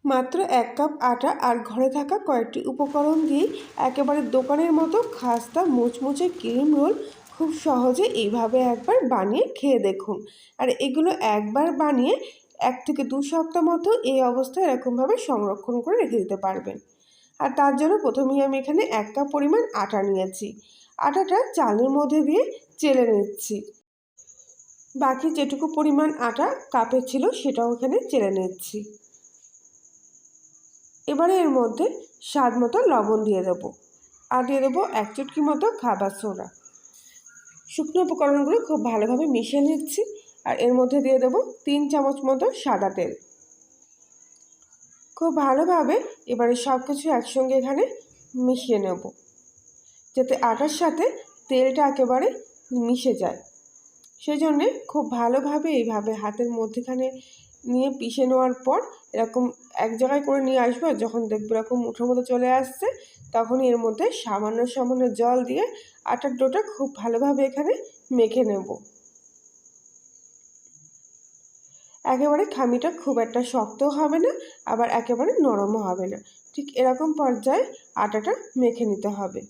মাত্র 1 কাপ আটা আর ঘরে থাকা কয়েকটি উপকরণ দিয়ে একেবারে দোকানের মতো খাস্তা মুচমুচে ক্রিম রোল খুব সহজে এইভাবে একবার বানিয়ে খেয়ে দেখুন। আর এগুলো একবার বানিয়ে 1 থেকে 2 সপ্তাহ মতো এই অবস্থায় এরকমভাবে সংরক্ষণ করে রেখে দিতে পারবেন। আর তার জন্য প্রথমেই আমি এখানে 1 কাপ পরিমাণ আটা নিয়েছি। আটাটা চালের মধ্যে দিয়ে চেলে নিচ্ছি। বাকি যেটুকু পরিমাণ আটা কাপে ছিল সেটাও এখানে চেলে নিচ্ছি। এবারে এর মধ্যে স্বাদ মতো লবণ দিয়ে দেবো আর দিয়ে দেবো 1 চুটকি মতো খাবার সোডা। শুকনো উপকরণগুলো খুব ভালোভাবে মিশিয়ে নিচ্ছি। আর এর মধ্যে দিয়ে দেবো 3 চামচ মতো সাদা তেল। খুব ভালোভাবে এবারে সব কিছু একসঙ্গে এখানে মিশিয়ে নেব, যাতে আটার সাথে তেলটা একেবারে মিশে যায়। সেই জন্যে খুব ভালোভাবে এইভাবে হাতের মধ্যেখানে নিয়ে পিষে নেওয়ার পর এরকম এক জায়গায় করে নিয়ে আসবো। যখন দেখবো এরকম মুঠোর মতো চলে আসছে, তখনই এর মধ্যে সামান্য সামান্য জল দিয়ে আটার ডোটা খুব ভালোভাবে এখানে মেখে নেব। একেবারে খামিটা খুব একটা শক্তও হবে না, আবার একেবারে নরমও হবে না, ঠিক এরকম পর্যায়ে আটাটা মেখে নিতে হবে।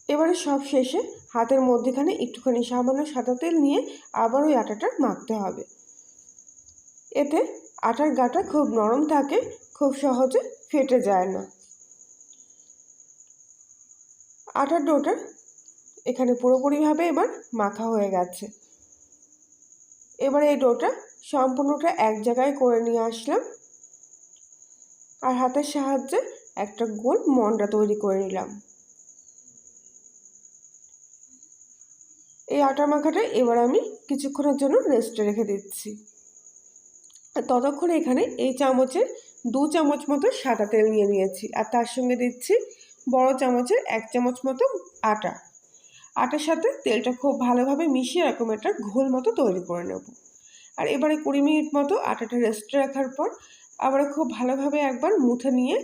এবারে সব শেষে হাতের মধ্যেখানে একটুখানি সামান্য সাদা তেল নিয়ে আবার ওই আটাটা মাখতে হবে। এতে আটার গাটা খুব নরম থাকে, খুব সহজে ফেটে যায় না। আটার ডোটা এখানে পুরোপুরিভাবে এবার মাখা হয়ে গেছে। এবার এই ডোটা সম্পূর্ণটা এক জায়গায় করে নিয়ে আসলাম আর হাতের সাহায্যে একটা গোল মন্ডা তৈরি করে নিলাম। এই আটা মাখাটা এবার আমি কিছুক্ষণের জন্য রেস্টে রেখে দিচ্ছি। আর ততক্ষণে এখানে এই চামচের 2 চামচ মতো সাদা তেল নিয়ে নিয়েছি আর তার সঙ্গে দিচ্ছি বড় চামচের 1 চামচ মতো আটা। আটার সাথে তেলটা খুব ভালোভাবে মিশিয়ে এরকম একটা ঘোল মতো তৈরি করে নেব। আর এবারে 20 মিনিট মতো আটাটা রেস্টে রাখার পর আবার খুব ভালোভাবে একবার মুঠে নিয়ে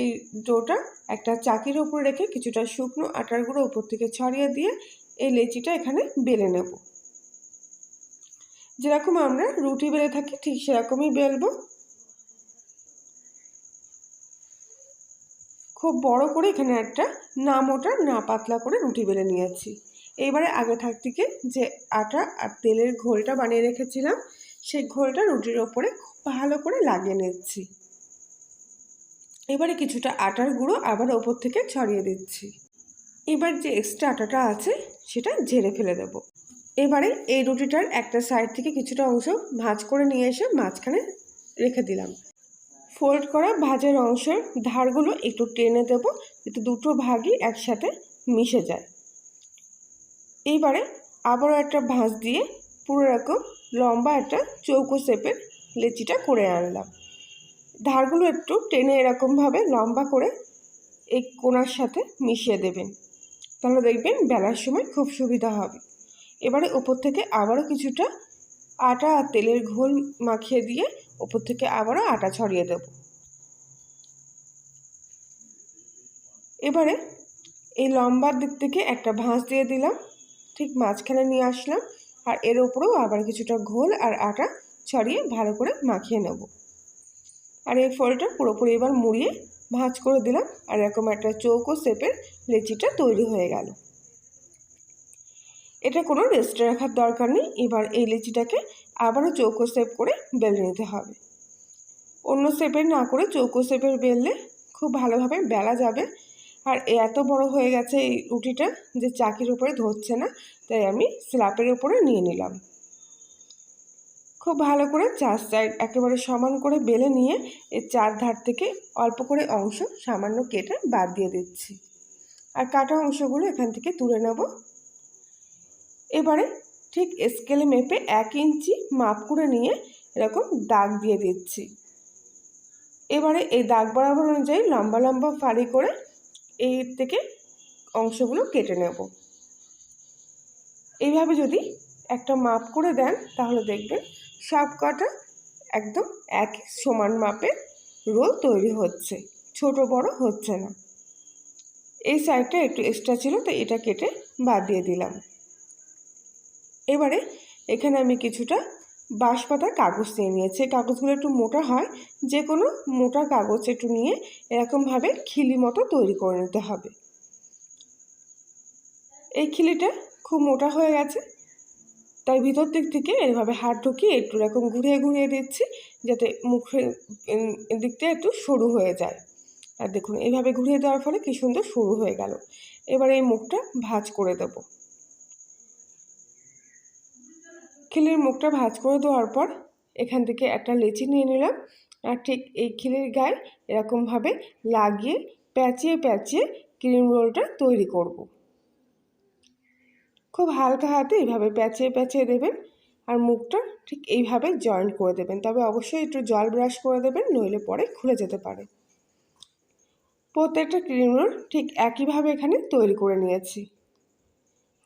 এই ডোটা একটা চাকির উপরে রেখে কিছুটা শুকনো আটার গুঁড়ো উপর থেকে ছড়িয়ে দিয়ে এই লেচিটা এখানে বেলে নেব। যেরকম আমরা রুটি বেলে থাকি ঠিক সেরকমই বেলবো। খুব বড় করে এখানে একটা না মোটা না পাতলা করে রুটি বেলে নিয়েছি। এবারে আগে থেকে যে আটা আর তেলের ঘোলটা বানিয়ে রেখেছিলাম সেই ঘোলটা রুটির ওপরে খুব ভালো করে লাগিয়ে নিচ্ছি। এবারে কিছুটা আটার গুঁড়ো আবার ওপর থেকে ছড়িয়ে দিচ্ছি। এবার যে এক্সট্রা আটাটা আছে সেটা ঝেড়ে ফেলে দেব। এবারে এই রুটিটার একটা সাইড থেকে কিছুটা অংশ ভাঁজ করে নিয়ে এসে মাঝখানে রেখে দিলাম। ফোল্ড করা ভাঁজের অংশের ধারগুলো একটু টেনে দেব, যাতে দুটো ভাগই একসাথে মিশে যায়। এইবারে আবারও একটা ভাঁজ দিয়ে পুরো এরকম লম্বা একটা চৌকো শেপের লেচিটা করে আনলাম। ধারগুলো একটু টেনে এরকমভাবে লম্বা করে এই কোণার সাথে মিশিয়ে দেবেন, তাহলে দেখবেন বেলার সময় খুব সুবিধা হবে। এবারে ওপর থেকে আবারও কিছুটা আটা আর তেলের ঘোল মাখিয়ে দিয়ে ওপর থেকে আবারও আটা ছড়িয়ে দেব। এবারে এই লম্বার দিক থেকে একটা ভাঁজ দিয়ে দিলাম, ঠিক মাঝখানে নিয়ে আসলাম আর এর উপরেও আবার কিছুটা ঘোল আর আটা ছড়িয়ে ভালো করে মাখিয়ে নেব। আর এই ফলটা পুরোপুরি এবার মুড়িয়ে ভাঁজ করে দিলাম আর এরকম একটা চৌকো শেপের লেচিটা তৈরি হয়ে গেল। এটা কোনো রেস্টে রাখার দরকার নেই। এবার এই লেচিটাকে আবারও চৌকো শেপ করে বেলে নিতে হবে। অন্য শেপের না করে চৌকো শেপের বেললে খুব ভালোভাবে বেলা যাবে। আর এত বড় হয়ে গেছে এই রুটিটা যে চাকির উপরে ধরছে না, তাই আমি স্ল্যাপের উপরে নিয়ে নিলাম। খুব ভালো করে চার সাইড একেবারে সমান করে বেলে নিয়ে এর চার ধার থেকে অল্প করে অংশ সামান্য কেটে বাদ দিয়ে দিচ্ছি আর কাটা অংশগুলো এখান থেকে তুলে নেব। এবারে ঠিক স্কেলে মেপে 1 ইঞ্চি মাপ করে নিয়ে এরকম দাগ দিয়ে দিচ্ছি। এবারে এই দাগ বরাবর অনুযায়ী লম্বা লম্বা ফালি করে এই থেকে অংশগুলো কেটে নেব। এইভাবে যদি একটা মাপ করে দেন তাহলে দেখবেন সব কটা একদম এক সমান মাপের রোল তৈরি হচ্ছে, ছোট বড় হচ্ছে না। এই সাইডটা একটু এক্সট্রা ছিল তো এটা কেটে বাদ দিয়ে দিলাম। এবারে এখানে আমি কিছুটা বাঁশপাতা কাগজ নিয়ে নিয়েছি। কাগজগুলো একটু মোটা হয়, যে কোনো মোটা কাগজ একটু নিয়ে এরকমভাবে খিলি মতো তৈরি করে নিতে হবে। এই খিলিটা খুব মোটা হয়ে গেছে, তাই ভিতর দিক থেকে এভাবে হাত ঢুকিয়ে একটু এরকম ঘুরিয়ে ঘুরিয়ে দিচ্ছি, যাতে মুখের দিকটা একটু সরু হয়ে যায়। আর দেখুন এইভাবে ঘুরিয়ে দেওয়ার ফলে কি সুন্দর সরু হয়ে গেল। এবার এই মুখটা ভাঁজ করে দেব। খিলির মুখটা ভাঁজ করে দেওয়ার পর এখান থেকে একটা লেচি নিয়ে নিলাম, আর ঠিক এই খিলির গায়ে এরকমভাবে লাগিয়ে প্যাঁচিয়ে প্যাঁচিয়ে ক্রিম রোলটা তৈরি করব। খুব হালকা হাতে এইভাবে প্যাঁচিয়ে প্যাঁচিয়ে দেবেন, আর মুখটা ঠিক এইভাবে জয়েন্ট করে দেবেন। তবে অবশ্যই একটু জল ব্রাশ করে দেবেন, নইলে পরে খুলে যেতে পারে। প্রত্যেকটা ক্রিম রোল ঠিক একইভাবে এখানে তৈরি করে নিয়েছি।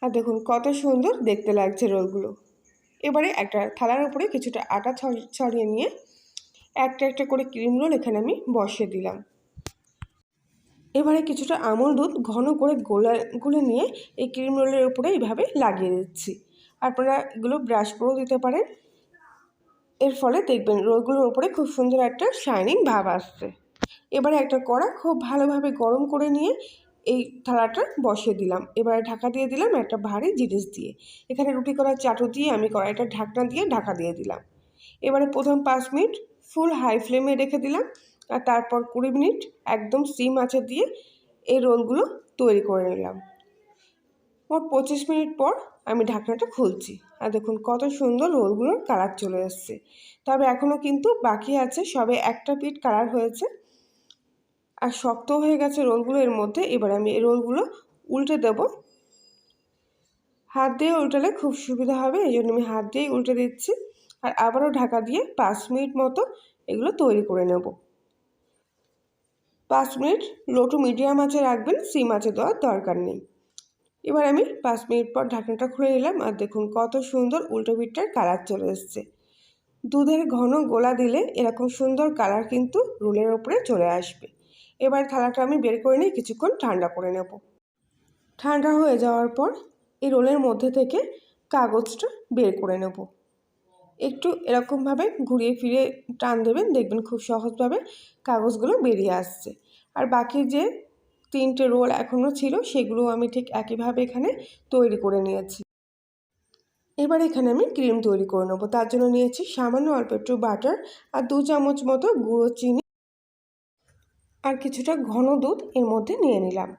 আর দেখুন কত সুন্দর দেখতে লাগছে রোলগুলো। এবারে একটা থালার উপরে কিছুটা আটা ছড়িয়ে নিয়ে একটা একটা করে ক্রিম রোল এখানে আমি বসিয়ে দিলাম। এবারে কিছুটা আমুল দুধ ঘন করে গুলে নিয়ে এই ক্রিম রোলের উপরে এইভাবে লাগিয়ে দিচ্ছি। আপনারা এগুলো ব্রাশ করেও দিতে পারেন, এর ফলে দেখবেন রোলগুলোর উপরে খুব সুন্দর একটা শাইনিং ভাব আসছে। এবারে একটা কড়া খুব ভালোভাবে গরম করে নিয়ে এই থালাটা বসিয়ে দিলাম। এবারে ঢাকা দিয়ে দিলাম একটা ভারী জিনিস দিয়ে। এখানে রুটি করার চাটু দিয়ে আমি কড়াইটা ঢাকনা দিয়ে ঢাকা দিয়ে দিলাম। এবারে প্রথম 5 মিনিট ফুল হাই ফ্লেমে রেখে দিলাম, আর তারপর 20 মিনিট একদম সিম আঁচে দিয়ে এই রোলগুলো তৈরি করে নিলাম। মোট 25 মিনিট পর আমি ঢাকনাটা খুলছি, আর দেখুন কত সুন্দর রোলগুলোর কালার চলে এসছে। তবে এখনও কিন্তু বাকি আছে, সবে একটা পিঠ কালার হয়েছে আর শক্ত হয়ে গেছে রোলগুলো এর মধ্যে। এবার আমি এই রোলগুলো উল্টে দেব। হাত দিয়ে উল্টালে খুব সুবিধা হবে, এই জন্য আমি হাত দিয়েই উল্টে দিচ্ছি। আর আবারও ঢাকা দিয়ে 5 মিনিট মতো এগুলো তৈরি করে নেব। 5 মিনিট লো টু মিডিয়াম আঁচে রাখবেন, সিম আঁচে দেওয়ার দরকার নেই। এবার আমি 5 মিনিট পর ঢাকনাটা খুলে নিলাম, আর দেখুন কত সুন্দর উল্টো পিঠটার কালার চলে এসছে। দুধের ঘন গোলা দিলে এরকম সুন্দর কালার কিন্তু রোলের ওপরে চলে আসবে। এবার থালাটা আমি বের করে নিয়ে কিছুক্ষণ ঠান্ডা করে নেব। ঠান্ডা হয়ে যাওয়ার পর এই রোলের মধ্যে থেকে কাগজটা বের করে নেব। একটু এরকমভাবে ঘুরিয়ে ফিরে টান দেবেন, দেখবেন খুব সহজভাবে কাগজগুলো বেরিয়ে আসছে। আর বাকি যে 3টে রোল এখনও ছিল সেগুলো আমি ঠিক একইভাবে এখানে তৈরি করে নিয়েছি। এবার এখানে আমি ক্রিম তৈরি করে নেবো। তার জন্য নিয়েছি সামান্য অল্প একটু বাটার আর 2 চামচ মতো গুঁড়ো চিনি আর কিছুটা ঘন দুধ এর মধ্যে নিয়ে নিলাম।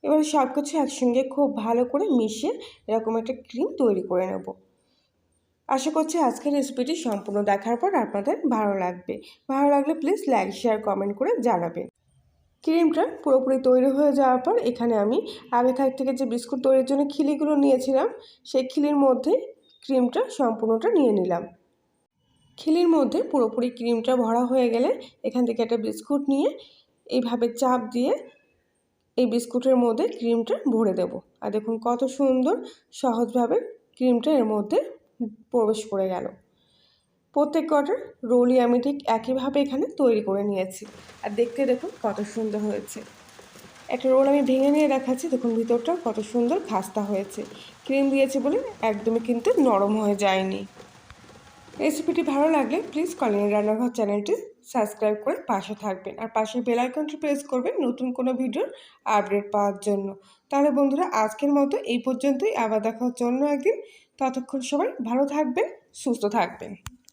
এবার সব কিছু একসঙ্গে খুব ভালো করে মিশিয়ে এরকম একটা ক্রিম তৈরি করে নেব। আশা করছি আজকের রেসিপিটি সম্পূর্ণ দেখার পর আপনাদের ভালো লাগবে। ভালো লাগলে প্লিজ লাইক শেয়ার কমেন্ট করে জানাবেন। ক্রিমটা পুরোপুরি তৈরি হয়ে যাওয়ার পর এখানে আমি আগে থেকে যে বিস্কুট তৈরির জন্য খিলিগুলো নিয়েছিলাম সেই খিলির মধ্যে ক্রিমটা সম্পূর্ণটা নিয়ে নিলাম। খিলির মধ্যে পুরোপুরি ক্রিমটা ভরা হয়ে গেলে এখান থেকে একটা বিস্কুট নিয়ে এইভাবে চাপ দিয়ে এই বিস্কুটের মধ্যে ক্রিমটা ভরে দেব। আর দেখুন কত সুন্দর সহজভাবে ক্রিমটা এর মধ্যে প্রবেশ করে গেল। প্রত্যেক কটা রোলই আমি ঠিক একইভাবে এখানে তৈরি করে নিয়েছি, আর দেখতে দেখুন কত সুন্দর হয়েছে। একটা রোল আমি ভেঙে নিয়ে দেখাচ্ছি, দেখুন ভিতরটা কত সুন্দর খাস্তা হয়েছে। ক্রিম দিয়েছি বলে একদমই কিন্তু নরম হয়ে যায়নি। রেসিপিটি ভালো লাগলে প্লিজ কল্যাণী রান্নাঘর চ্যানেলটি সাবস্ক্রাইব করে পাশে থাকবেন, আর পাশে বেল আইকনটি প্রেস করবেন নতুন কোনো ভিডিওর আপডেট পাওয়ার জন্য। তাহলে বন্ধুরা আজকের মতো এই পর্যন্তই, আবার দেখা হচ্ছে অন্য একদিন। ততক্ষণ সবাই ভালো থাকবেন, সুস্থ থাকবেন।